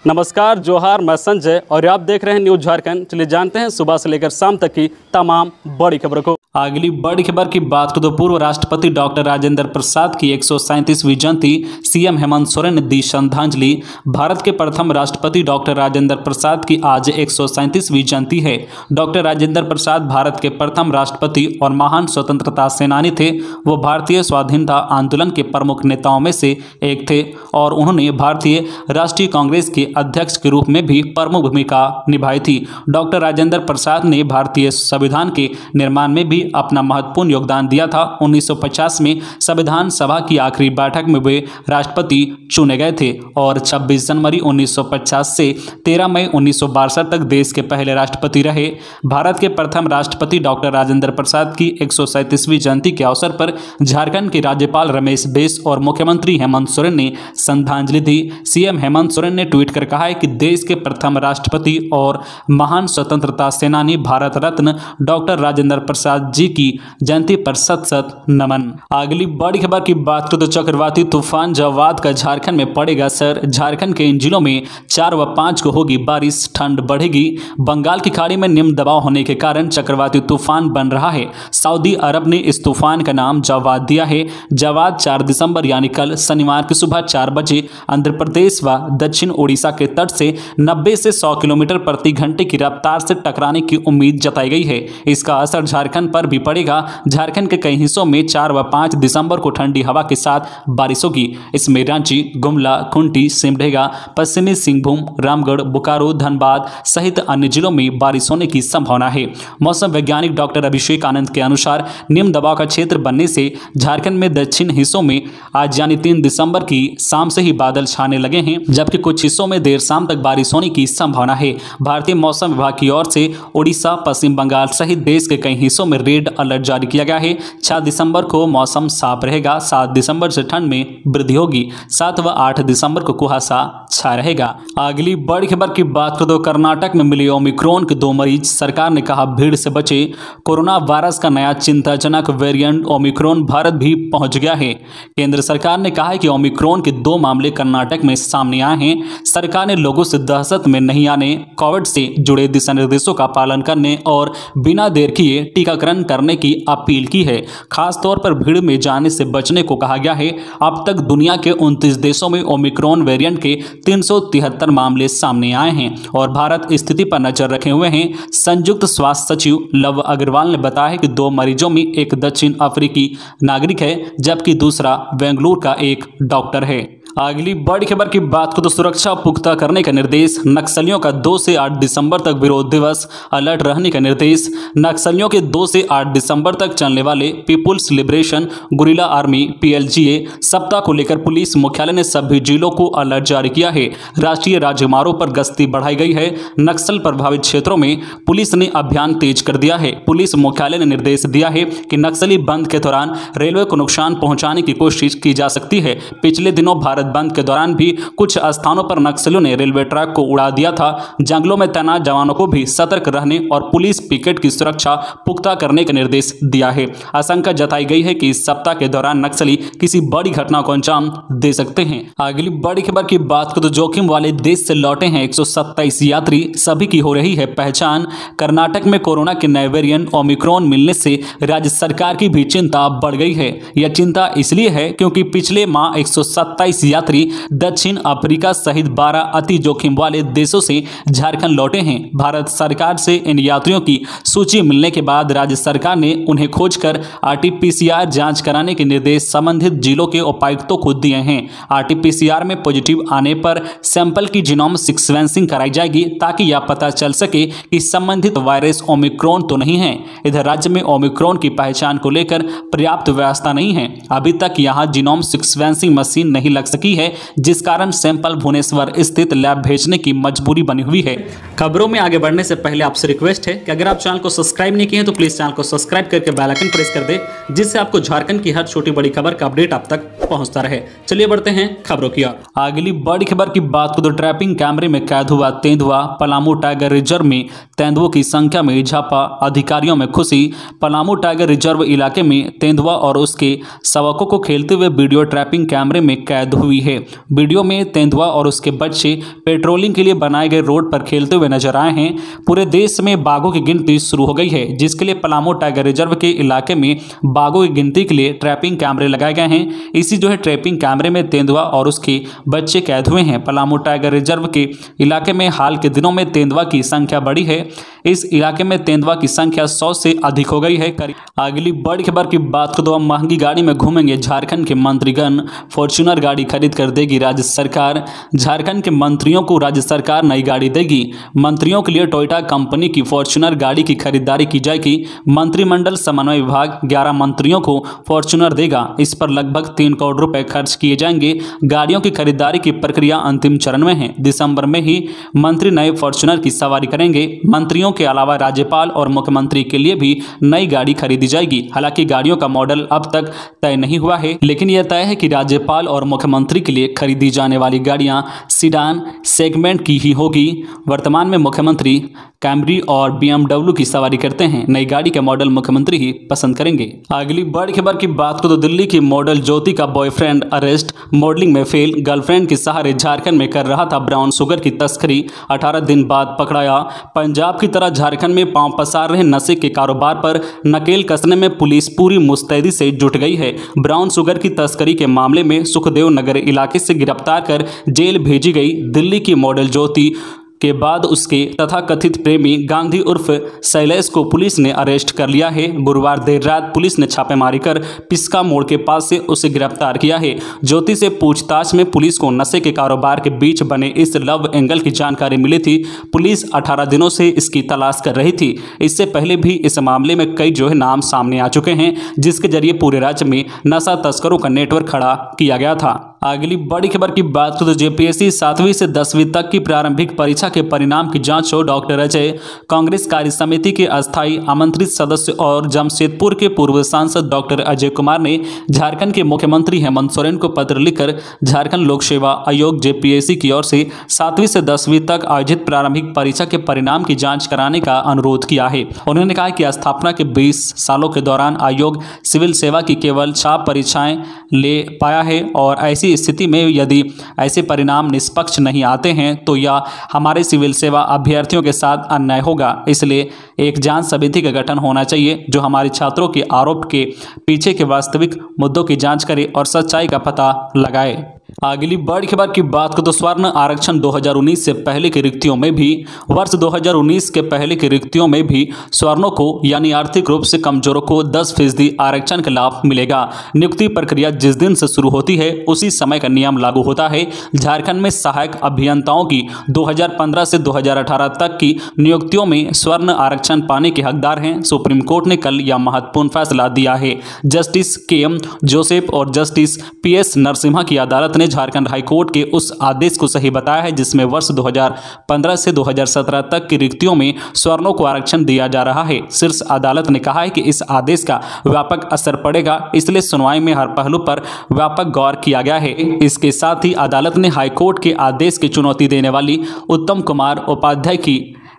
नमस्कार, जोहार। मैं संजय और आप देख रहे हैं न्यूज झारखंड। चलिए जानते हैं सुबह से लेकर शाम तक की तमाम बड़ी खबरों को। अगली बड़ी खबर की बात करें तो पूर्व राष्ट्रपति डॉक्टर राजेंद्र प्रसाद की 137वीं जयंती सीएम हेमंत सोरेन ने दी श्रद्धांजलि। भारत के प्रथम राष्ट्रपति डॉक्टर राजेंद्र प्रसाद की आज 137वीं जयंती है। डॉक्टर राजेंद्र प्रसाद भारत के प्रथम राष्ट्रपति और महान स्वतंत्रता सेनानी थे। वो भारतीय स्वाधीनता आंदोलन के प्रमुख नेताओं में से एक थे और उन्होंने भारतीय राष्ट्रीय कांग्रेस के अध्यक्ष के रूप में भी प्रमुख भूमिका निभाई थी। डॉक्टर राजेंद्र प्रसाद ने भारतीय संविधान के निर्माण में भी अपना महत्वपूर्ण योगदान दिया था। 1950 में संविधान सभा की आखिरी बैठक में वे राष्ट्रपति चुने गए थे और 26 जनवरी 1950 से 13 मई 1962 तक देश के पहले राष्ट्रपति रहे। भारत के प्रथम राष्ट्रपति डॉक्टर राजेंद्र प्रसाद की 137वीं जयंती के अवसर पर झारखंड के राज्यपाल रमेश बैस और मुख्यमंत्री हेमंत सोरेन ने श्रद्धांजलि दी। सीएम हेमंत सोरेन ने ट्वीट कर कहा है कि देश के प्रथम राष्ट्रपति और महान स्वतंत्रता सेनानी भारत रत्न डॉक्टर राजेंद्र प्रसाद जी की जयंती पर सत सत नमन। अगली बड़ी खबर की बात करें तो चक्रवाती तूफान जवाद का झारखंड में पड़ेगा असर। झारखंड के इन जिलों में 4 व 5 को होगी बारिश, ठंड बढ़ेगी। बंगाल की खाड़ी में निम्न दबाव होने के कारण चक्रवाती तूफान बन रहा है। सऊदी अरब ने इस तूफान का नाम जवाद दिया है। जवाद 4 दिसंबर यानी कल शनिवार की सुबह 4 बजे आंध्र प्रदेश व दक्षिण ओडिशा के तट से 90 से 100 किलोमीटर प्रति घंटे की रफ्तार से टकराने की उम्मीद जताई गई है। इसका असर झारखंड पर भी पड़ेगा। झारखंड के कई हिस्सों में 4 व 5 दिसंबर को ठंडी हवा के साथ बारिश होगी। इसमें रांची, गुमला, खूंटी, सिमडेगा, पश्चिमी सिंहभूम, रामगढ़, बोकारो, धनबाद सहित अन्य जिलों में बारिश होने की संभावना है। मौसम वैज्ञानिक डॉक्टर अभिषेक आनंद के अनुसार निम्न दबाव का क्षेत्र बनने से झारखंड में दक्षिण हिस्सों में आज यानी 3 दिसंबर की शाम से ही बादल छाने लगे हैं, जबकि कुछ हिस्सों में देर शाम तक बारिश होने की संभावना है। भारतीय मौसम विभाग की ओर से ओडिशा, पश्चिम बंगाल सहित देश के कई हिस्सों में रेड अलर्ट जारी किया गया है। 6 दिसंबर को मौसम साफ रहेगा। 7 दिसंबर से ठंड में वृद्धि होगी। 7 व 8 दिसंबर को कुहासा छाया रहेगा। अगली बड़ी खबर की बात करें तो कर्नाटक में मिले ओमिक्रॉन के 2 मरीज। सरकार ने कहा भीड़ से बचे। कोरोना वायरस का नया चिंताजनक वेरिएंट ओमिक्रॉन भारत भी पहुंच गया है। केंद्र सरकार ने कहा है कि ओमिक्रॉन के 2 मामले कर्नाटक में सामने आए हैं। सरकार ने लोगों से दहशत में नहीं आने, कोविड से जुड़े दिशा निर्देशों का पालन करने और बिना देर किए टीकाकरण करने की अपील की है। खासतौर पर भीड़ में जाने से बचने को कहा गया है। अब तक दुनिया के 29 देशों में ओमिक्रॉन वेरिएंट के 373 मामले सामने आए हैं और भारत स्थिति पर नजर रखे हुए हैं। संयुक्त स्वास्थ्य सचिव लव अग्रवाल ने बताया है कि 2 मरीजों में एक दक्षिण अफ्रीकी नागरिक है, जबकि दूसरा बेंगलुरु का एक डॉक्टर है। अगली बड़ी खबर की बात करें तो सुरक्षा पुख्ता करने का निर्देश। नक्सलियों का 2 से 8 दिसंबर तक विरोध दिवस, अलर्ट रहने का निर्देश। नक्सलियों के 2 से 8 दिसंबर तक चलने वाले people's liberation guerrilla army PLGA सप्ताह को लेकर पुलिस मुख्यालय ने सभी जिलों को अलर्ट जारी किया है। राष्ट्रीय राजमार्गों पर गश्ती बढ़ाई गई है। नक्सल प्रभावित क्षेत्रों में पुलिस ने अभियान तेज कर दिया है। पुलिस मुख्यालय ने निर्देश दिया है कि नक्सली बंद के दौरान रेलवे को नुकसान पहुंचाने की कोशिश की जा सकती है। पिछले दिनों भारत बंद के दौरान भी कुछ स्थानों पर नक्सलियों ने रेलवे ट्रैक को उड़ा दिया था। जंगलों में तैनात जवानों को भी सतर्क रहने और पुलिस पिकेट की सुरक्षा पुख्ता करने का निर्देश दिया है। आशंका जताई गई है कि इस सप्ताह के दौरान नक्सली किसी बड़ी घटना को अंजाम दे सकते हैं। अगली बड़ी खबर की बात करें तो जोखिम वाले देश से लौटे हैं 127 यात्री, सभी की हो रही है पहचान। कर्नाटक में कोरोना के नए वेरिएंट ओमिक्रॉन मिलने से राज्य सरकार की भी चिंता बढ़ गई है। यह चिंता इसलिए है क्योंकि पिछले माह 127 यात्री दक्षिण अफ्रीका सहित 12 अति जोखिम वाले देशों से झारखंड लौटे हैं। भारत सरकार से इन यात्रियों की सूची मिलने के बाद राज्य सरकार ने उन्हें खोजकर RT-PCR जांच कराने के निर्देश संबंधित जिलों के उपायुक्तों को दिए हैं। RT-PCR में पॉजिटिव आने पर सैंपल की जीनोम सीक्वेंसिंग कराई जाएगी ताकि यह पता चल सके कि संबंधित वायरस ओमिक्रॉन तो नहीं है। इधर राज्य में ओमिक्रॉन की पहचान को लेकर पर्याप्त व्यवस्था नहीं है। अभी तक यहां जीनोम सीक्वेंसिंग मशीन नहीं लग सकी है, जिस कारण सैंपल भुवनेश्वर स्थित लैब भेजने की मजबूरी बनी हुई है। खबरों में आगे बढ़ने से पहले आपसे रिक्वेस्ट है कि अगर आप चैनल को सब्सक्राइब नहीं किए हैं तो प्लीज चैनल को सब्सक्राइब करके बेल आइकन प्रेस कर दे, जिससे आपको झारखंड की हर छोटी बड़ी खबर का अपडेट आप तक पहुंचता रहे। चलिए बढ़ते हैं खबरों की ओर। अगली बड़ी खबर की बात करें तो ट्रैपिंग कैमरे में कैद हुआ तेंदुआ। पलामू टाइगर रिजर्व में तेंदुओं की संख्या में इजाफा, अधिकारियों में खुशी। पलामू टाइगर रिजर्व इलाके में तेंदुआ और उसके शावकों को खेलते हुए वीडियो ट्रैपिंग कैमरे में कैद हुए हुई है। वीडियो में तेंदुआ और उसके बच्चे पेट्रोलिंग के लिए बनाए गए रोड पर खेलते हुए नजर आए हैं। पूरे देश में बाघों की गिनती शुरू हो गई है, जिसके लिए पलामू टाइगर रिजर्व के इलाके में बाघों की गिनती के लिए ट्रैपिंग कैमरे लगाए गए हैं। इसी ट्रैपिंग कैमरे में तेंदुआ और उसके बच्चे कैद हुए हैं। पलामू टाइगर रिजर्व के इलाके में हाल के दिनों में तेंदुआ की संख्या बढ़ी है। इस इलाके में तेंदुआ की संख्या 100 से अधिक हो गई है। अगली बड़ी खबर की बात करें तो महंगी गाड़ी में घूमेंगे झारखंड के मंत्रीगण, फॉर्च्यूनर गाड़ी खरीद कर देगी राज्य सरकार। झारखंड के मंत्रियों को राज्य सरकार नई गाड़ी देगी। मंत्रियों के लिए टोयोटा कंपनी की फॉर्च्यूनर गाड़ी की खरीदारी की जाएगी। मंत्रिमंडल समन्वय विभाग 11 मंत्रियों को फॉर्च्यूनर देगा। इस पर लगभग 3 करोड़ रुपए खर्च किए जाएंगे। गाड़ियों की खरीदारी की प्रक्रिया अंतिम चरण में है। दिसंबर में ही मंत्री नए फॉर्च्यूनर की सवारी करेंगे। मंत्रियों के अलावा राज्यपाल और मुख्यमंत्री के लिए भी नई गाड़ी खरीदी जाएगी। हालांकि गाड़ियों का मॉडल अब तक तय नहीं हुआ है, लेकिन यह तय है कि राज्यपाल और मुख्यमंत्री के लिए खरीदी जाने वाली गाड़ियां सीडान सेगमेंट की ही होगी। वर्तमान में मुख्यमंत्री कैमरी और BMW की सवारी करते हैं। नई गाड़ी का मॉडल मुख्यमंत्री ही पसंद करेंगे। अगली बड़ी खबर की बात करें तो दिल्ली की मॉडल ज्योति का बॉयफ्रेंड अरेस्ट, मॉडलिंग में फेल। गर्लफ्रेंड के सहारे झारखंड में कर रहा था ब्राउन शुगर की तस्करी, 18 दिन बाद पकड़ाया। पंजाब की तरह झारखंड में पांव पसार रहे नशे के कारोबार पर नकेल कसने में पुलिस पूरी मुस्तैदी से जुट गई है। ब्राउन शुगर की तस्करी के मामले में सुखदेव नगर इलाके से गिरफ्तार कर जेल भेजी गई दिल्ली की मॉडल ज्योति के बाद उसके तथाकथित प्रेमी गांधी उर्फ शैलेश को पुलिस ने अरेस्ट कर लिया है। गुरुवार देर रात पुलिस ने छापेमारी कर पिस्का मोड़ के पास से उसे गिरफ्तार किया है। ज्योति से पूछताछ में पुलिस को नशे के कारोबार के बीच बने इस लव एंगल की जानकारी मिली थी। पुलिस 18 दिनों से इसकी तलाश कर रही थी। इससे पहले भी इस मामले में कई नाम सामने आ चुके हैं, जिसके जरिए पूरे राज्य में नशा तस्करों का नेटवर्क खड़ा किया गया था। अगली बड़ी खबर की बात करें तो जेपीएससी 7वीं से 10वीं तक की प्रारंभिक परीक्षा के परिणाम की जांच हो। डॉक्टर अजय, कांग्रेस कार्य समिति के अस्थायी आमंत्रित सदस्य और जमशेदपुर के पूर्व सांसद डॉक्टर अजय कुमार ने झारखंड के मुख्यमंत्री हेमंत सोरेन को पत्र लिखकर झारखंड लोक सेवा आयोग जेपीएससी की ओर से 7वीं से 10वीं तक आयोजित प्रारंभिक परीक्षा के परिणाम की जांच कराने का अनुरोध किया है। उन्होंने कहा कि स्थापना के 20 सालों के दौरान आयोग सिविल सेवा की केवल 6 परीक्षाएं ले पाया है और ऐसी स्थिति में यदि ऐसे परिणाम निष्पक्ष नहीं आते हैं तो यह हमारे सिविल सेवा अभ्यर्थियों के साथ अन्याय होगा। इसलिए एक जांच समिति का गठन होना चाहिए जो हमारे छात्रों के आरोप के पीछे के वास्तविक मुद्दों की जांच करे और सच्चाई का पता लगाए। अगली बड़ी खबर की बात करें तो स्वर्ण आरक्षण 2019 से पहले की रिक्तियों में भी वर्ष 2019 के पहले की रिक्तियों में भी स्वर्णों को यानी आर्थिक रूप से कमजोरों को 10% आरक्षण का लाभ मिलेगा। नियुक्ति प्रक्रिया जिस दिन से शुरू होती है उसी समय का नियम लागू होता है। झारखंड में सहायक अभियंताओं की 2015 से 2018 तक की नियुक्तियों में स्वर्ण आरक्षण पाने के हकदार हैं। सुप्रीम कोर्ट ने कल यह महत्वपूर्ण फैसला दिया है। जस्टिस KM जोसेफ और जस्टिस PS नरसिम्हा की अदालत ने झारखंड हाईकोर्ट के उस आदेश को सही बताया है जिसमें वर्ष 2015 से 2017 तक की रिक्तियों में स्वर्णों को आरक्षण दिया जा रहा है। शीर्ष अदालत ने कहा है कि इस आदेश का व्यापक असर पड़ेगा, इसलिए सुनवाई में हर पहलू पर व्यापक गौर किया गया है। इसके साथ ही अदालत ने हाईकोर्ट के आदेश की चुनौती देने वाली उत्तम कुमार उपाध्याय की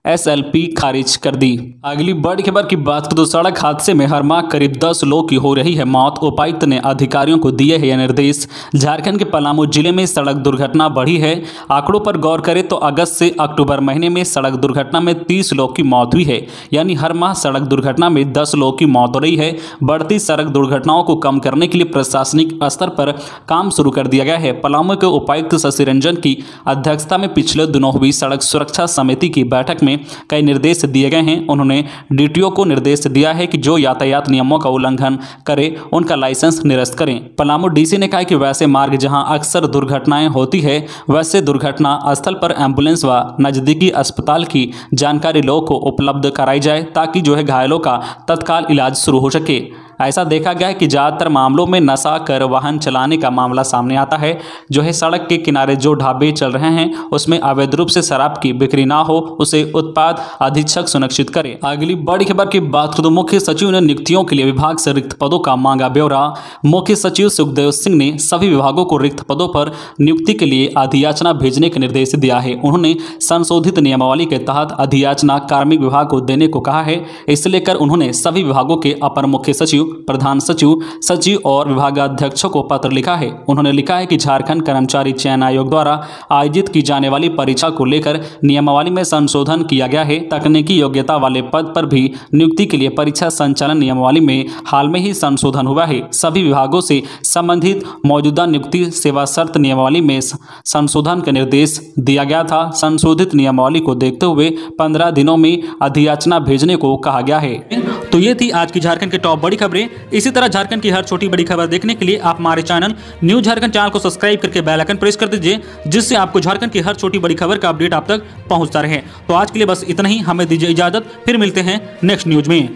SLP खारिज कर दी। अगली बड़ी खबर की बात करें तो सड़क हादसे में हर माह करीब 10 लोग की हो रही है मौत। उपायुक्त ने अधिकारियों को दिए हैं यह निर्देश। झारखंड के पलामू जिले में सड़क दुर्घटना बढ़ी है। आंकड़ों पर गौर करें तो अगस्त से अक्टूबर महीने में सड़क दुर्घटना में 30 लोग की मौत हुई है, यानी हर माह सड़क दुर्घटना में 10 लोग की मौत हो रही है। बढ़ती सड़क दुर्घटनाओं को कम करने के लिए प्रशासनिक स्तर पर काम शुरू कर दिया गया है। पलामू के उपायुक्त शशि रंजन की अध्यक्षता में पिछले दिनों हुई सड़क सुरक्षा समिति की बैठक में कई निर्देश दिए गए हैं। उन्होंने DTO को निर्देश दिया है कि जो यातायात नियमों का उल्लंघन करे उनका लाइसेंस निरस्त करें। पलामू DC ने कहा कि वैसे मार्ग जहां अक्सर दुर्घटनाएं होती है वैसे दुर्घटना स्थल पर एम्बुलेंस व नजदीकी अस्पताल की जानकारी लोगों को उपलब्ध कराई जाए ताकि घायलों का तत्काल इलाज शुरू हो सके। ऐसा देखा गया है कि ज़्यादातर मामलों में नशा कर वाहन चलाने का मामला सामने आता है। सड़क के किनारे जो ढाबे चल रहे हैं उसमें अवैध रूप से शराब की बिक्री ना हो उसे उत्पाद अधीक्षक सुनिश्चित करे। अगली बड़ी खबर की बात करें तो मुख्य सचिव ने नियुक्तियों के लिए विभाग से रिक्त पदों का मांगा ब्यौरा। मुख्य सचिव सुखदेव सिंह ने सभी विभागों को रिक्त पदों पर नियुक्ति के लिए अधियाचना भेजने का निर्देश दिया है। उन्होंने संशोधित नियमावली के तहत अधियाचना कार्मिक विभाग को देने को कहा है। इसे लेकर उन्होंने सभी विभागों के अपर मुख्य सचिव प्रधान सचिव, सचिव और विभागाध्यक्षों को पत्र लिखा है। उन्होंने लिखा है कि झारखंड कर्मचारी चयन आयोग द्वारा आयोजित की जाने वाली परीक्षा को लेकर नियमावली में संशोधन किया गया है। तकनीकी योग्यता वाले पद पर भी नियुक्ति के लिए परीक्षा संचालन नियमावली में हाल में ही संशोधन हुआ है। सभी विभागों से संबंधित मौजूदा नियुक्ति सेवा शर्त नियमावली में संशोधन का निर्देश दिया गया था। संशोधित नियमावली को देखते हुए 15 दिनों में अधियाचना भेजने को कहा गया है। तो ये थी आज की झारखंड की टॉप बड़ी खबरें। इसी तरह झारखंड की हर छोटी बड़ी खबर देखने के लिए आप हमारे चैनल न्यूज झारखंड चैनल को सब्सक्राइब करके बेल आइकन प्रेस कर दीजिए, जिससे आपको झारखंड की हर छोटी बड़ी खबर का अपडेट आप तक पहुंचता रहे। तो आज के लिए बस इतना ही, हमें दीजिए इजाजत, फिर मिलते हैं नेक्स्ट न्यूज में।